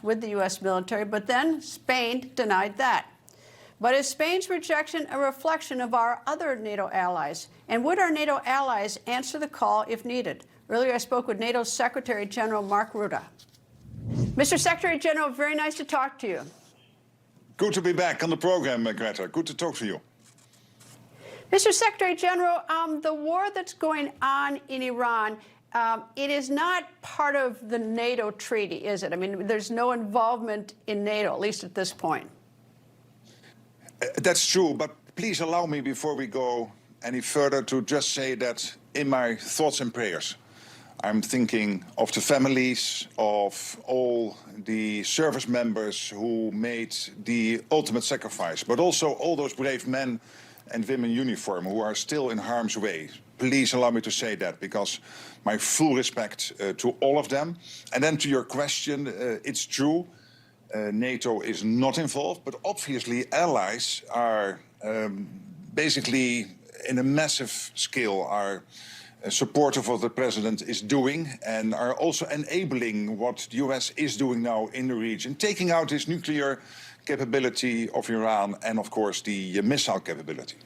with the U.S. military, but then Spain denied that. But is Spain's rejection a reflection of our other NATO allies? And would our NATO allies answer the call if needed? Earlier, I spoke with NATO Secretary General Mark Rutte. Mr. Secretary General, very nice to talk to you. Good to be back on the program, Greta. Good to talk to you. Mr. Secretary General, the war that's going on in Iran, it is not part of the NATO treaty, is it? I mean, there's no involvement in NATO, at least at this point. That's true, but please allow me, before we go any further, to just say that in my thoughts and prayers, I'm thinking of the families of all the service members who made the ultimate sacrifice, but also all those brave men and women in uniform who are still in harm's way. Please allow me to say that, because my full respect to all of them. And then to your question, it's true, NATO is not involved, but obviously allies are basically in a massive scale are supportive of what the president is doing and are also enabling what the US is doing now in the region, taking out this nuclear capability of Iran and, of course, the missile capability.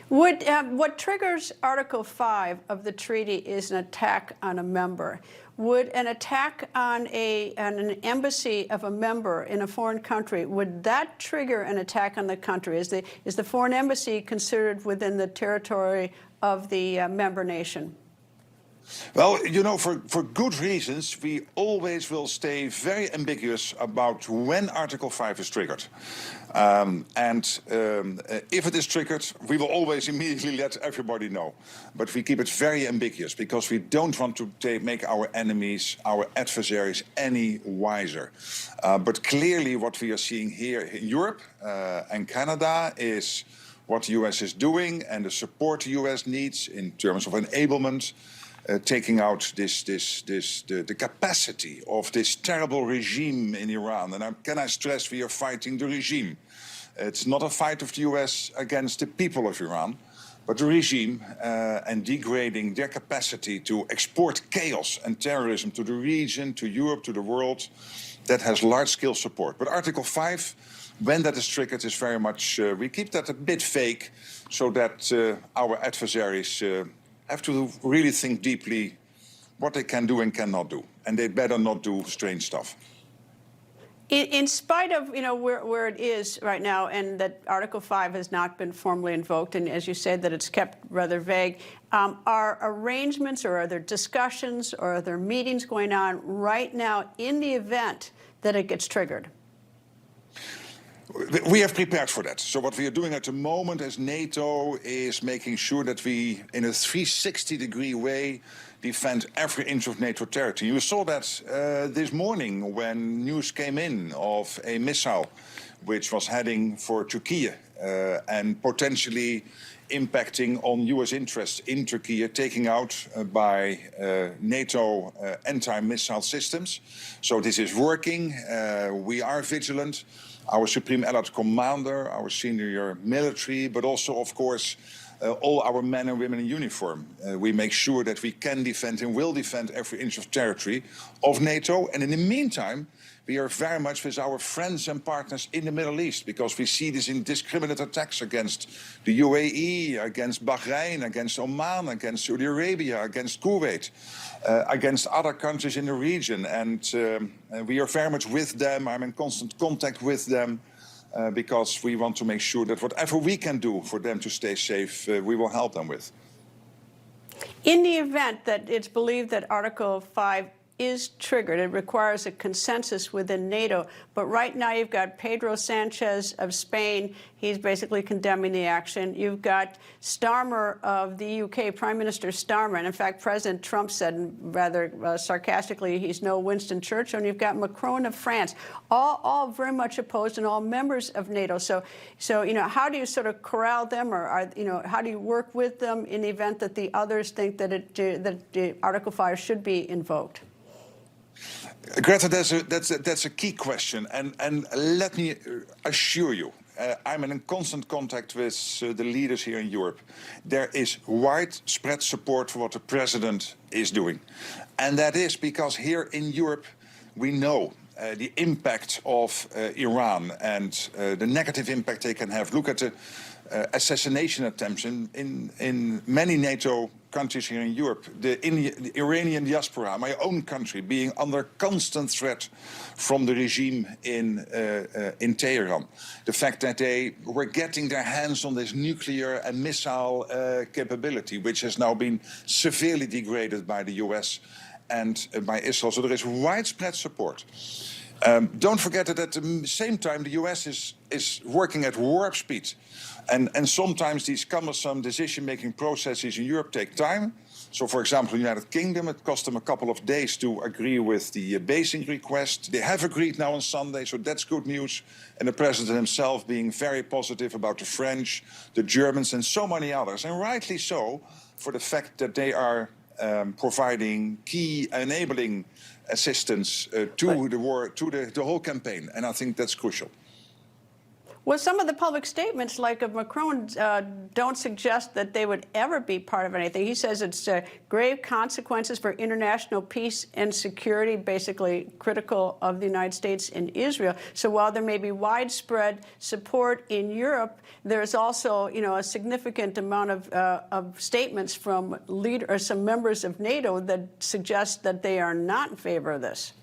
What triggers Article 5 of the treaty is an attack on a member. Would an attack on an embassy of a member in a foreign country, would that trigger an attack on the country? Is the foreign embassy considered within the territory of the member nation? Well, you know, for good reasons, we always will stay very ambiguous about when Article 5 is triggered. If it is triggered, we will always immediately let everybody know. But we keep it very ambiguous because we don't want to make our enemies, our adversaries, any wiser. But clearly what we are seeing here in Europe and Canada is what the US is doing and the support the US needs in terms of enablement, taking out the capacity of this terrible regime in Iran. And can I stress, we are fighting the regime. It's not a fight of the US against the people of Iran, but the regime and degrading their capacity to export chaos and terrorism to the region, to Europe, to the world, that has large-scale support. But Article 5, when that is triggered, is very much, we keep that a bit vague so that our adversaries have to really think deeply what they can do and cannot do. And they better not do strange stuff. In spite of where it is right now, and that Article 5 has not been formally invoked, and as you said, that it's kept rather vague, are arrangements or are there discussions or are there meetings going on right now in the event that it gets triggered? We have prepared for that. So what we are doing at the moment as NATO is making sure that we, in a 360-degree way, defend every inch of NATO territory. You saw that this morning when news came in of a missile which was heading for Turkey and potentially impacting on US interests in Turkey, taking out by NATO anti-missile systems. So this is working. We are vigilant. Our Supreme Allied Commander, our senior military, but also, of course, all our men and women in uniform. We make sure that we can defend and will defend every inch of territory of NATO. And in the meantime, we are very much with our friends and partners in the Middle East, because we see these indiscriminate attacks against the UAE, against Bahrain, against Oman, against Saudi Arabia, against Kuwait, against other countries in the region. And we are very much with them. I'm in constant contact with them because we want to make sure that whatever we can do for them to stay safe, we will help them with. In the event that it's believed that Article 5 is triggered, it requires a consensus within NATO. But right now you've got Pedro Sanchez of Spain. He's basically condemning the action. You've got Starmer of the UK, Prime Minister Starmer. And in fact, President Trump said rather sarcastically, he's no Winston Churchill. And you've got Macron of France, all very much opposed and all members of NATO. So how do you sort of corral them, or how do you work with them in the event that the others think that Article 5 should be invoked? Greta, that's a key question, and let me assure you, I'm in constant contact with the leaders here in Europe. There is widespread support for what the president is doing, and that is because here in Europe we know the impact of Iran and the negative impact they can have. Look at the assassination attempts in many NATO countries here in Europe, the Iranian diaspora, my own country, being under constant threat from the regime in Tehran. The fact that they were getting their hands on this nuclear and missile capability, which has now been severely degraded by the US and by Israel. So there is widespread support. Don't forget that at the same time, the US is working at warp speed. And sometimes these cumbersome decision-making processes in Europe take time. So, for example, in the United Kingdom, it cost them a couple of days to agree with the basing request. They have agreed now on Sunday, so that's good news. And the president himself being very positive about the French, the Germans, and so many others. And rightly so, for the fact that they are providing key enabling assistance to the war, to the whole campaign. And I think that's crucial. Well, some of the public statements, like of Macron, don't suggest that they would ever be part of anything. He says it's grave consequences for international peace and security, basically critical of the United States and Israel. So while there may be widespread support in Europe, there's also, a significant amount of statements from some members of NATO that suggest that they are not in favor of this.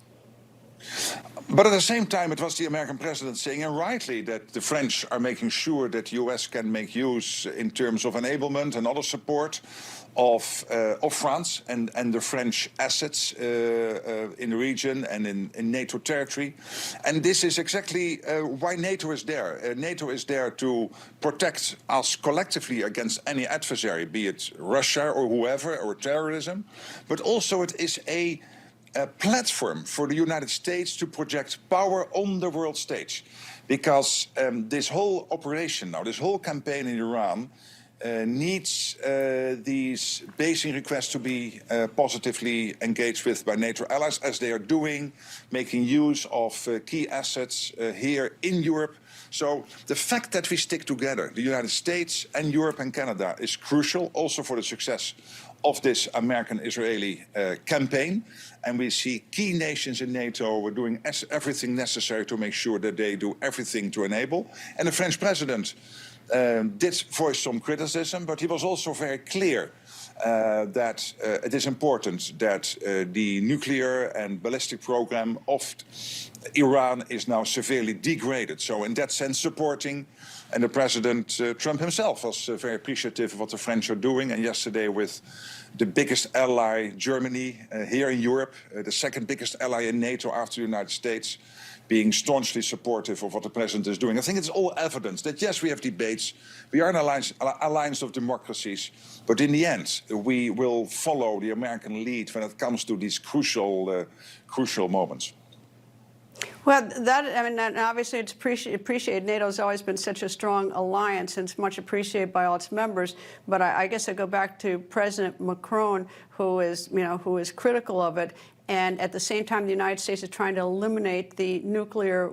But at the same time, it was the American president saying, and rightly, that the French are making sure that the US can make use in terms of enablement and other support of France and the French assets in the region and in NATO territory. And this is exactly why NATO is there. NATO is there to protect us collectively against any adversary, be it Russia or whoever, or terrorism. But also it is a platform for the United States to project power on the world stage. Because this whole operation now, this whole campaign in Iran needs these basing requests to be positively engaged with by NATO allies, as they are doing, making use of key assets here in Europe. So the fact that we stick together, the United States and Europe and Canada, is crucial also for the success of this American-Israeli campaign. And we see key nations in NATO doing everything necessary to make sure that they do everything to enable. And the French president did voice some criticism, but he was also very clear that it is important that the nuclear and ballistic program of Iran is now severely degraded. So in that sense, supporting. And the President Trump himself was very appreciative of what the French are doing. And yesterday with the biggest ally, Germany, here in Europe, the second biggest ally in NATO after the United States, being staunchly supportive of what the President is doing. I think it's all evidence that, yes, we have debates. We are an alliance of democracies. But in the end, we will follow the American lead when it comes to these crucial moments. Well, obviously it's appreciated. NATO's always been such a strong alliance, and it's much appreciated by all its members. But I guess I go back to President Macron, who is critical of it. And at the same time, the United States is trying to eliminate the nuclear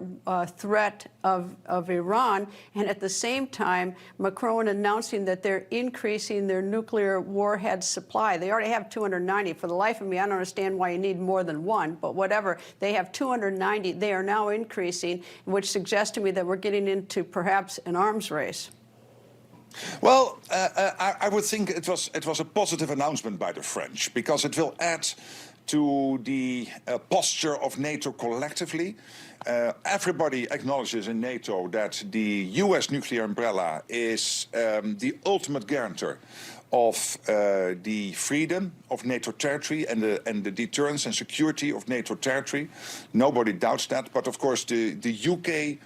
threat of Iran. And at the same time, Macron announcing that they're increasing their nuclear warhead supply. They already have 290. For the life of me, I don't understand why you need more than one, but whatever. They have 290. They are now increasing, which suggests to me that we're getting into perhaps an arms race. Well, I would think it was a positive announcement by the French, because it will add to the posture of NATO collectively. Everybody acknowledges in NATO that the US nuclear umbrella is the ultimate guarantor of the freedom of NATO territory and the deterrence and security of NATO territory. Nobody doubts that. But of course, the UK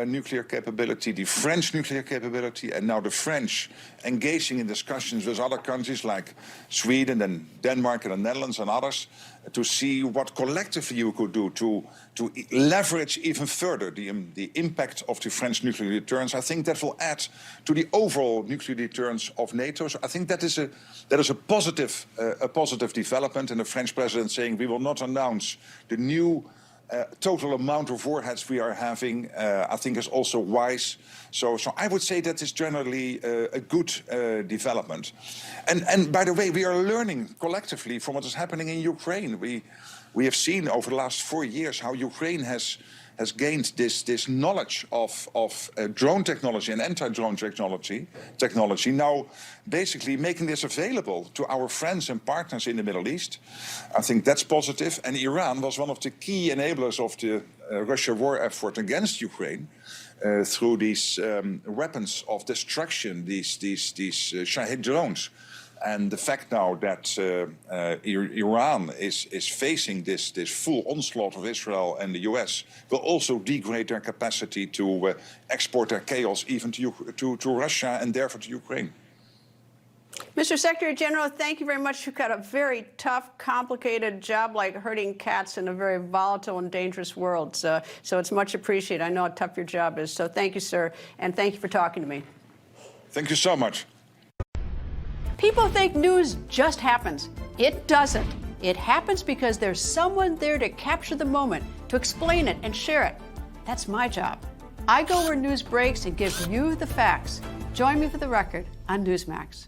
nuclear capability, the French nuclear capability, and now the French engaging in discussions with other countries like Sweden and Denmark and the Netherlands and others to see what collectively you could do to leverage even further the impact of the French nuclear deterrence. I think that will add to the overall nuclear deterrence of NATO. So I think that is a positive development. And the French president saying we will not announce the new total amount of warheads we are having, I think is also wise. So I would say that is generally a good development. And by the way, we are learning collectively from what is happening in Ukraine. We have seen over the last 4 years how Ukraine has gained this knowledge of drone technology and anti-drone technology, now basically making this available to our friends and partners in the Middle East. I think that's positive. And Iran was one of the key enablers of the Russia war effort against Ukraine through these weapons of destruction, these Shahid drones. And the fact now that Iran is facing this full onslaught of Israel and the US will also degrade their capacity to export their chaos even to Russia and therefore to Ukraine. Mr. Secretary General, thank you very much. You've got a very tough, complicated job like herding cats in a very volatile and dangerous world. So it's much appreciated. I know how tough your job is. So thank you, sir. And thank you for talking to me. Thank you so much. People think news just happens. It doesn't. It happens because there's someone there to capture the moment, to explain it and share it. That's my job. I go where news breaks and give you the facts. Join me for The Record on Newsmax.